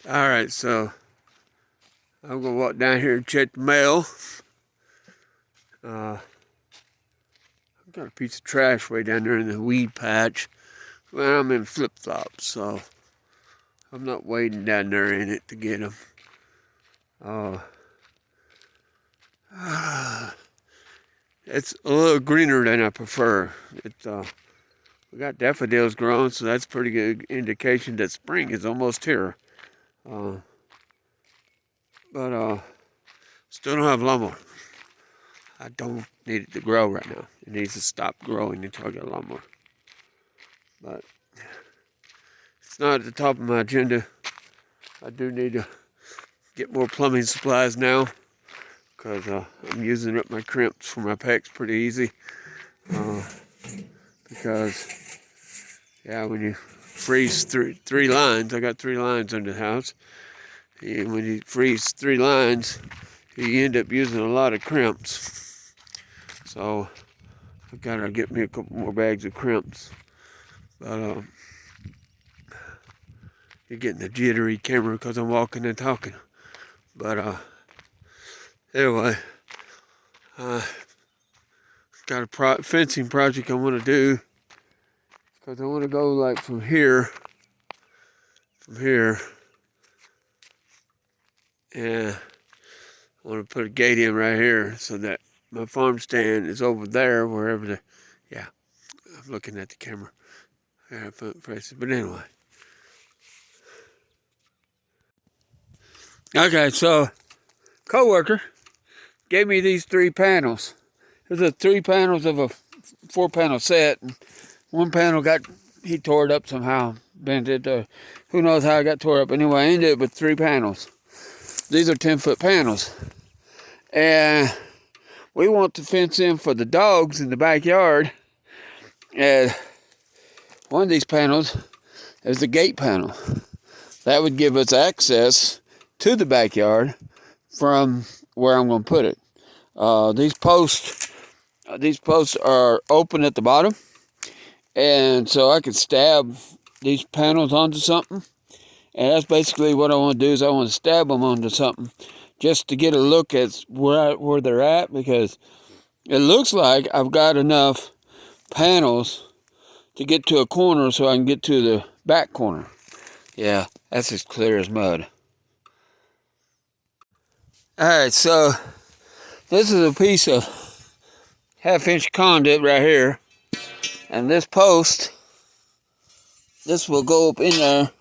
Alright, so I'm gonna walk down here and check the mail. I've got a piece of trash way down there in the weed patch. Well, I'm in flip-flops, so I'm not wading down there in it to get them. It's a little greener than I prefer. We got daffodils growing, so that's a pretty good indication that spring is almost here. But still don't have lawnmower. I don't need it to grow right now. It needs to stop growing until I get a lawnmower. But it's not at the top of my agenda. I do need to get more plumbing supplies now because I'm using up my crimps for my pecs pretty easy. Because, yeah, when you freeze three lines, I got 3 lines under the house. And when you freeze 3 lines, you end up using a lot of crimps. So I've got to get me a couple more bags of crimps. But you're getting the jittery camera because I'm walking and talking. But anyway, got a fencing project I want to do because I want to go like from here, and I want to put a gate in right here so that my farm stand is over there, wherever yeah, I'm looking at the camera. But anyway. Okay, so coworker gave me these 3 panels. There's a 3 panels of a 4-panel set. And one panel he tore it up somehow, bent it. Who knows how it got tore up. Anyway, I ended up with 3 panels. These are 10-foot panels. And we want to fence in for the dogs in the backyard. And one of these panels is the gate panel. That would give us access to the backyard from where I'm going to put it. These posts are open at the bottom, and so I can stab these panels onto something. And that's basically what I want to do, is I want to stab them onto something just to get a look at where they're at, because it looks like I've got enough panels to get to a corner so I can get to the back corner. Yeah, that's as clear as mud. Alright, so this is a piece of 1/2-inch conduit right here. And this post, this will go up in there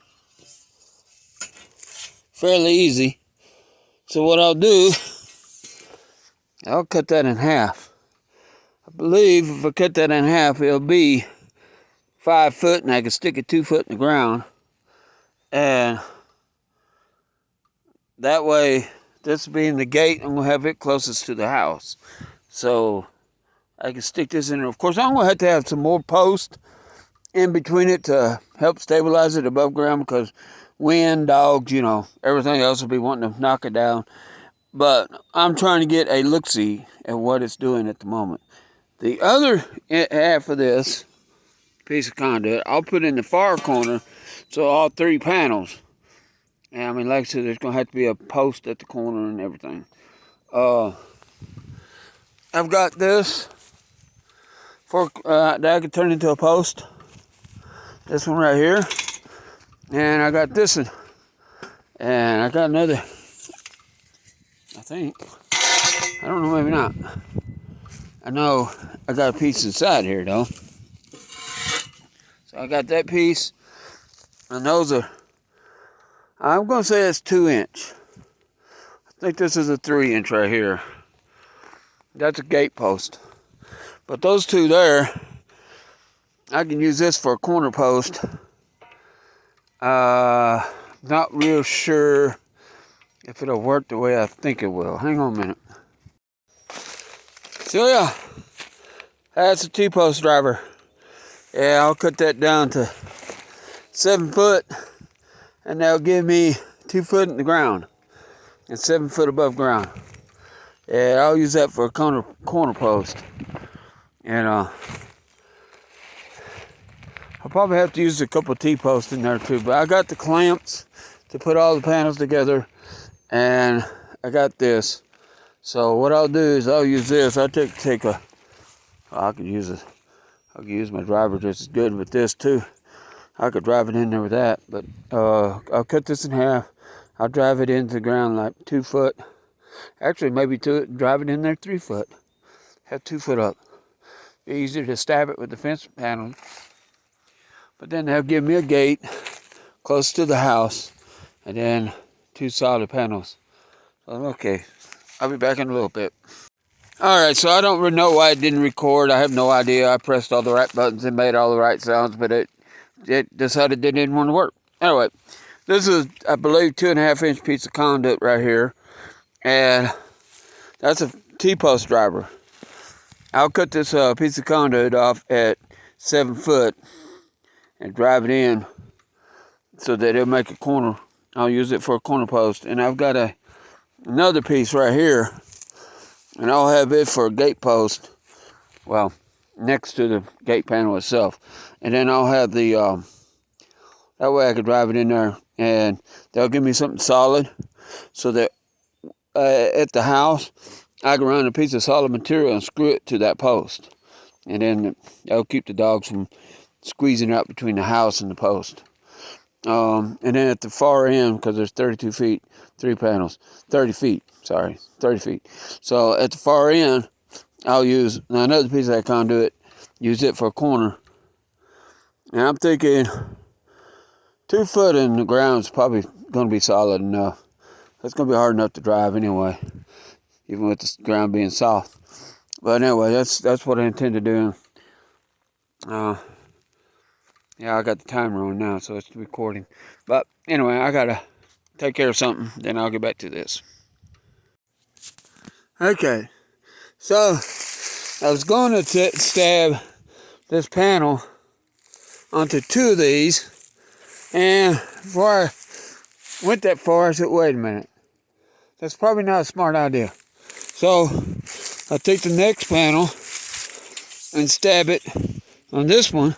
fairly easy. So what I'll do, I'll cut that in half. I believe if I cut that in half, it'll be 5 foot, and I can stick it 2 foot in the ground. And that way, this being the gate, I'm going to have it closest to the house. So I can stick this in there. Of course, I'm going to have some more posts in between it to help stabilize it above ground, because wind, dogs, everything else will be wanting to knock it down. But I'm trying to get a look-see at what it's doing at the moment. The other half of this piece of conduit, I'll put in the far corner, so all 3 panels. And I mean, like I said, there's going to have to be a post at the corner and everything. I've got this that I can turn into a post. This one right here. And I got this one. And I got another, I think. I don't know, maybe not. I know I got a piece inside here, though. So I got that piece. And those are, I'm going to say it's 2-inch. I think this is a 3-inch right here. That's a gate post. But those 2 there, I can use this for a corner post. Not real sure if it'll work the way I think it will. Hang on a minute. So yeah, that's a T-post driver. Yeah, I'll cut that down to 7 foot, and that'll give me 2 foot in the ground and 7 foot above ground. Yeah, I'll use that for a corner post. And I'll probably have to use a couple T-posts in there too, but I got the clamps to put all the panels together, and I got this. So what I'll do is I'll use this. I I could use my driver just as good with this too. I could drive it in there with that, but I'll cut this in half. I'll drive it into the ground like 2 foot. Actually, maybe drive it in there 3 foot. Have 2 foot up. Be easier to stab it with the fence panel. But then they'll give me a gate close to the house, and then 2 solid panels. So, okay, I'll be back in a little bit. Alright, so I don't really know why it didn't record. I have no idea. I pressed all the right buttons and made all the right sounds, but it decided it didn't want to work. Anyway, this is, I believe, 2.5-inch piece of conduit right here. And that's a T-post driver. I'll cut this piece of conduit off at 7 foot and drive it in so that it'll make a corner. I'll use it for a corner post. And I've got another piece right here, and I'll have it for a gate post. Well, next to the gate panel itself. And then I'll have the, that way I could drive it in there, and they'll give me something solid so that at the house, I can run a piece of solid material and screw it to that post. And then that'll keep the dogs from squeezing out between the house and the post. And then at the far end, because there's 32 feet, 3 panels, 30 feet, sorry, 30 feet. So at the far end, I'll use another piece of that conduit, use it for a corner. And I'm thinking 2 foot in the ground is probably going to be solid enough. It's going to be hard enough to drive anyway, even with the ground being soft. But anyway, that's what I intend to do. Yeah, I got the timer on now, so it's recording. But anyway, I got to take care of something, then I'll get back to this. Okay, so I was going to stab this panel onto 2 of these, and before I went that far, I said, wait a minute. That's probably not a smart idea. So I'll take the next panel and stab it on this one,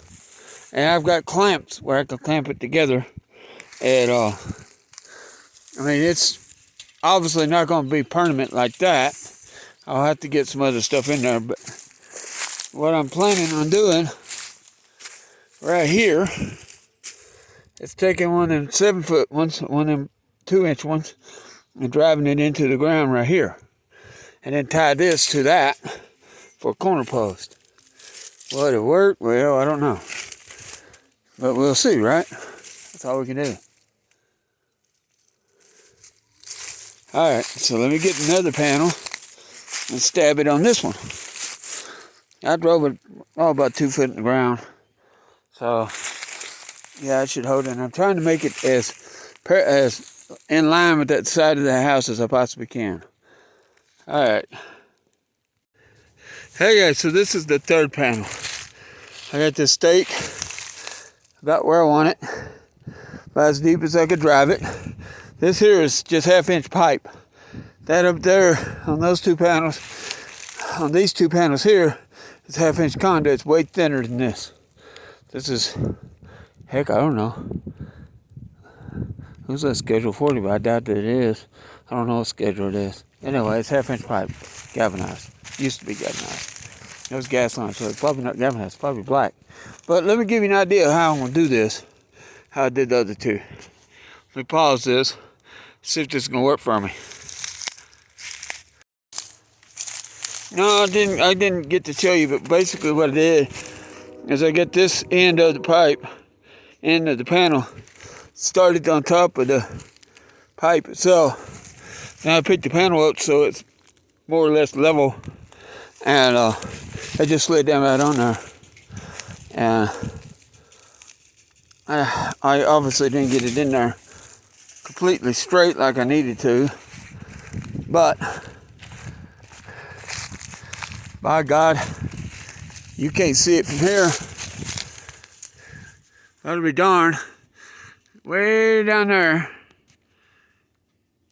and I've got clamps where I can clamp it together. And I mean, it's obviously not going to be permanent like that. I'll have to get some other stuff in there, but what I'm planning on doing right here is taking one of them 7 foot ones, one of them 2-inch ones, and driving it into the ground right here. And then tie this to that for a corner post. Will it work? Well, I don't know. But we'll see, right? That's all we can do. Alright, so let me get another panel and stab it on this one. I drove it about 2 foot in the ground. So, yeah, I should hold it. And I'm trying to make it as in line with that side of the house as I possibly can. Alright. Hey guys, so this is the 3rd panel. I got this stake about where I want it, about as deep as I could drive it. This here is just 1/2-inch pipe. That up there on those 2 panels, on these 2 panels here, is 1/2-inch conduit. It's way thinner than this. This is, heck, I don't know. Who's that schedule 40? But I doubt that it is. I don't know what schedule it is. Anyway, it's 1/2-inch pipe, galvanized. Used to be galvanized. It was gas line, so it's probably not galvanized. It's probably black. But let me give you an idea of how I'm going to do this. How I did the other 2. Let me pause this. See if this is going to work for me. No, I didn't get to show you, but basically what I did is I get this end of the pipe, end of the panel, started on top of the pipe itself. Now I picked the panel up so it's more or less level, and I just slid down right on there. And I obviously didn't get it in there completely straight like I needed to, but by God, you can't see it from here. That'll be darned. Way down there,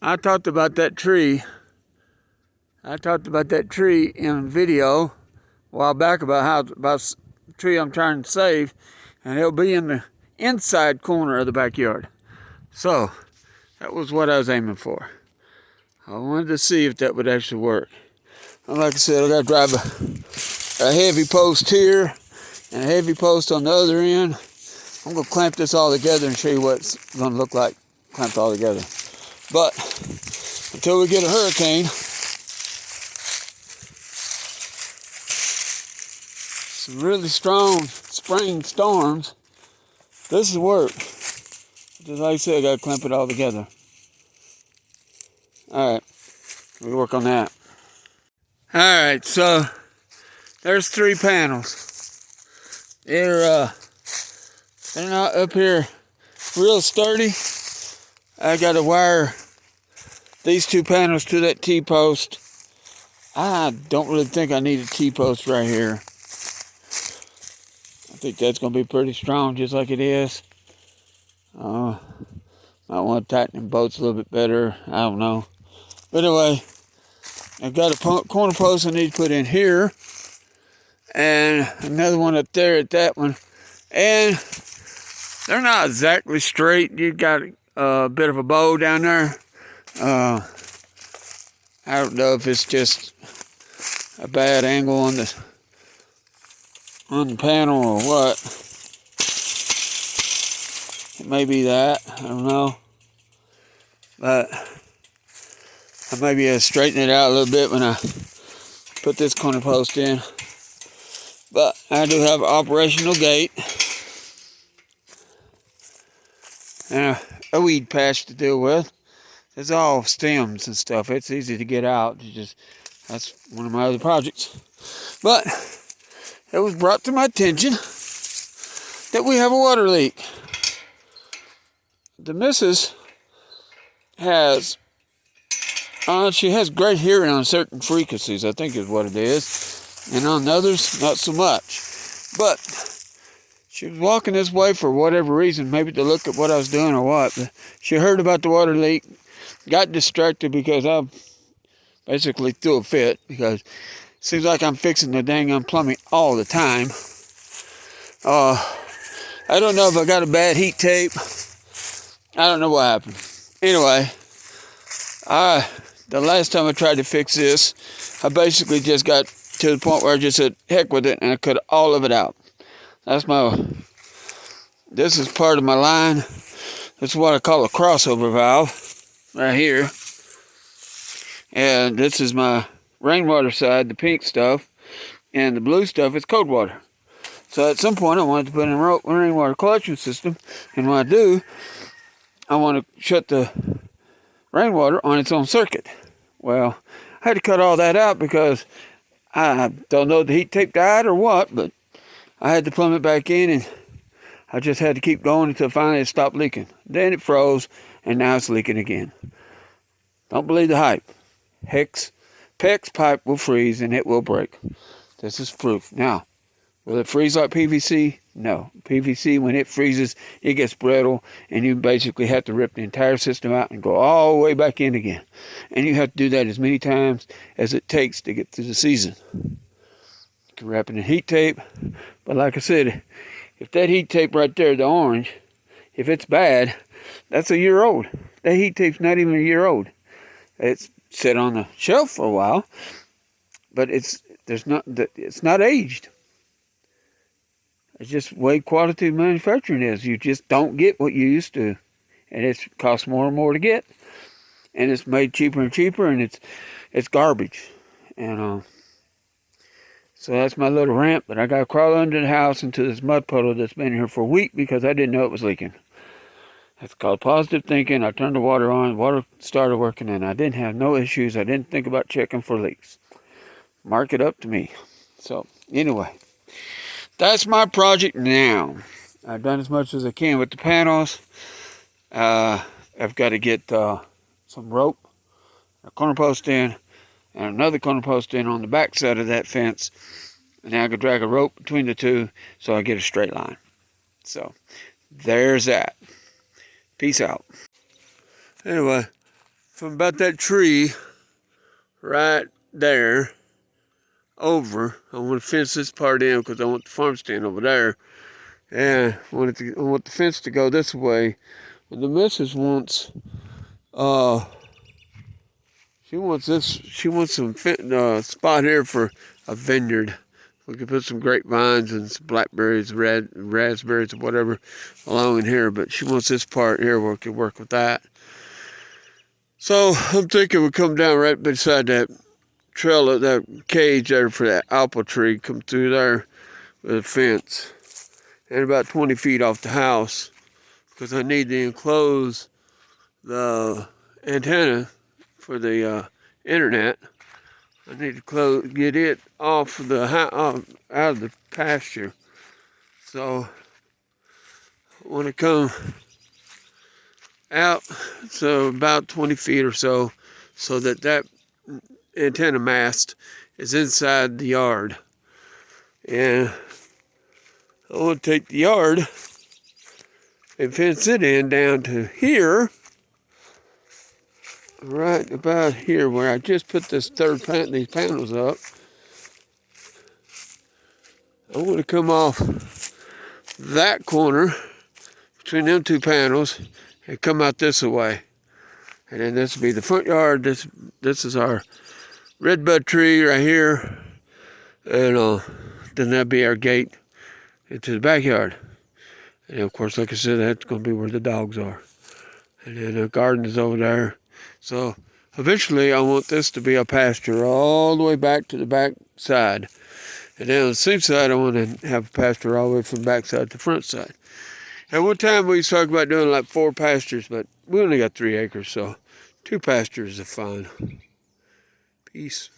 I talked about that tree. I talked about that tree in video a while back about the tree I'm trying to save, and it'll be in the inside corner of the backyard. So That was what I was aiming for. I wanted to see if that would actually work. And like I said, I got to drive a heavy post here and a heavy post on the other end. I'm going to clamp this all together and show you what it's going to look like clamped all together. But until we get a hurricane, some really strong spring storms, this will work. Just like I said, I got to clamp it all together. Alright, we'll work on that. Alright, so there's 3 panels. They're not up here real sturdy. I got to wire these 2 panels to that T-post. I don't really think I need a T-post right here. I think that's going to be pretty strong just like it is. Might want to tighten the bolts a little bit better. I don't know. But anyway, I've got a corner post I need to put in here. And another one up there at that one. And they're not exactly straight. You got a bit of a bow down there. I don't know if it's just a bad angle on the panel or what. It may be that. I don't know. But I may be able to straighten it out a little bit when I put this corner post in. But I do have an operational gate and a weed patch to deal with. It's all stems and stuff. It's easy to get out. That's one of my other projects. But it was brought to my attention that we have a water leak. The missus has, she has great hearing on certain frequencies, I think is what it is. And on others, not so much. But she was walking this way for whatever reason, maybe to look at what I was doing or what. But she heard about the water leak, got distracted because I basically threw a fit because it seems like I'm fixing the dang on plumbing all the time. I don't know if I got a bad heat tape. I don't know what happened. Anyway, the last time I tried to fix this, I basically just got to the point where I just said, heck with it, and I cut all of it out. This is part of my line. This is what I call a crossover valve, right here. And this is my rainwater side, the pink stuff, and the blue stuff is cold water. So at some point I wanted to put in a rainwater collection system, and when I do, I want to shut the rainwater on its own circuit. Well, I had to cut all that out because I don't know if the heat tape died or what, but I had to plumb it back in, and I just had to keep going until finally it stopped leaking. Then it froze, and now it's leaking again. Don't believe the hype. PEX pipe will freeze and it will break. This is proof. Now, will it freeze like PVC? No. PVC, when it freezes, it gets brittle, and you basically have to rip the entire system out and go all the way back in again. And you have to do that as many times as it takes to get through the season. You can wrap it in heat tape, but like I said, if that heat tape right there, the orange, if it's bad, that's a year old. That heat tape's not even a year old. It's sit on the shelf for a while, but it's not aged. It's just the way quality manufacturing is. You just don't get what you used to, and it costs more and more to get, and it's made cheaper and cheaper, and it's garbage. And so that's my little rant. But I got to crawl under the house into this mud puddle that's been here for a week because I didn't know it was leaking. That's called positive thinking. I turned the water on, water started working, and I didn't have no issues. I didn't think about checking for leaks. Mark it up to me. So anyway, that's my project now. I've done as much as I can with the panels. I've got to get some rope, a corner post in, and another corner post in on the back side of that fence. And now I can drag a rope between the two so I get a straight line. So there's that. Peace out. Anyway, from about that tree right there over, I want to fence this part in because I want the farm stand over there. And I want the fence to go this way. Well, the missus wants She wants this. She wants some spot here for a vineyard. We could put some grapevines and some blackberries, raspberries, or whatever along in here. But she wants this part here where we could work with that. So I'm thinking we come down right beside that trail, that cage there for that apple tree. Come through there with a fence, and about 20 feet off the house, because I need to enclose the antenna for the internet. I need to get it off the out of the pasture. So I want to come out, so about 20 feet or so that that antenna mast is inside the yard. And I want to take the yard and fence it in down to here, right about here where I just put this these panels up. I want to come off that corner between them two panels and come out this way. And then this will be the front yard. This is our redbud tree right here. And then that'll be our gate into the backyard. And of course, like I said, that's going to be where the dogs are. And then the garden is over there. So eventually I want this to be a pasture all the way back to the back side. And then on the same side, I want to have a pasture all the way from the back side to the front side. At one time, we used to talk about doing like 4 pastures, but we only got 3 acres, so 2 pastures is fine. Peace.